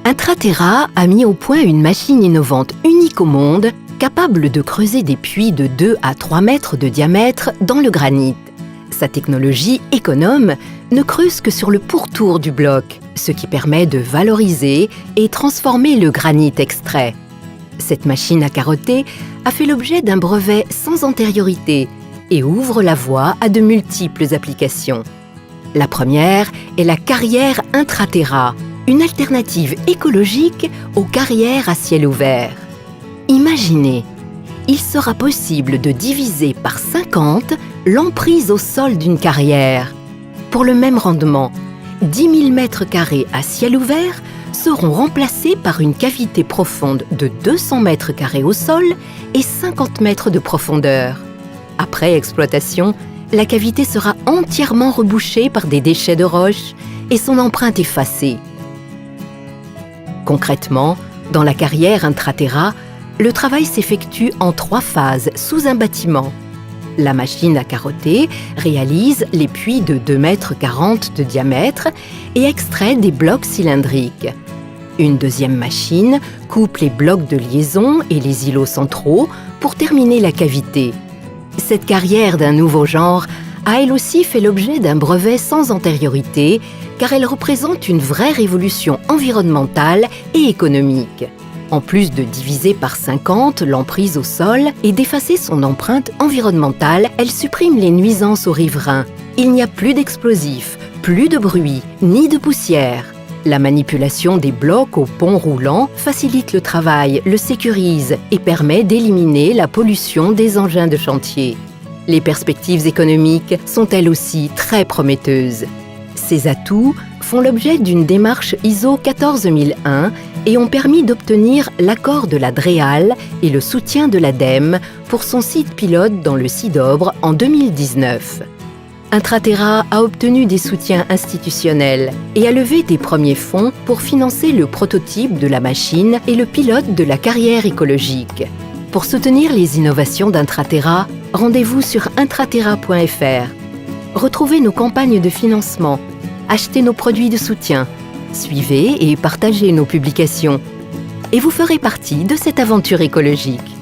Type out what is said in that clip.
Intraterra a mis au point une machine innovante unique au monde, capable de creuser des puits de 2 à 3 mètres de diamètre dans le granit. Sa technologie économe ne creuse que sur le pourtour du bloc, ce qui permet de valoriser et transformer le granit extrait. Cette machine à carotter a fait l'objet d'un brevet sans antériorité et ouvre la voie à de multiples applications. La première est la carrière Intraterra, une alternative écologique aux carrières à ciel ouvert. Imaginez, il sera possible de diviser par 50 l'emprise au sol d'une carrière. Pour le même rendement, 10 000 mètres carrés à ciel ouvert seront remplacés par une cavité profonde de 200 mètres carrés au sol et 50 mètres de profondeur. Après exploitation, la cavité sera entièrement rebouchée par des déchets de roche et son empreinte effacée. Concrètement, dans la carrière Intraterra, le travail s'effectue en 3 phases sous un bâtiment. La machine à carotter réalise les puits de 2,40 mètres de diamètre et extrait des blocs cylindriques. Une deuxième machine coupe les blocs de liaison et les îlots centraux pour terminer la cavité. Cette carrière d'un nouveau genre a elle aussi fait l'objet d'un brevet sans antériorité car elle représente une vraie révolution environnementale et économique. En plus de diviser par 50 l'emprise au sol et d'effacer son empreinte environnementale, elle supprime les nuisances aux riverains. Il n'y a plus d'explosifs, plus de bruit, ni de poussière. La manipulation des blocs au pont roulant facilite le travail, le sécurise et permet d'éliminer la pollution des engins de chantier. Les perspectives économiques sont elles aussi très prometteuses. Ces atouts font l'objet d'une démarche ISO 14001 et ont permis d'obtenir l'accord de la DREAL et le soutien de l'ADEME pour son site pilote dans le Cidobre en 2019. Intraterra a obtenu des soutiens institutionnels et a levé des premiers fonds pour financer le prototype de la machine et le pilote de la carrière écologique. Pour soutenir les innovations d'Intraterra, rendez-vous sur intraterra.fr. Retrouvez nos campagnes de financement, achetez nos produits de soutien, suivez et partagez nos publications. Et vous ferez partie de cette aventure écologique.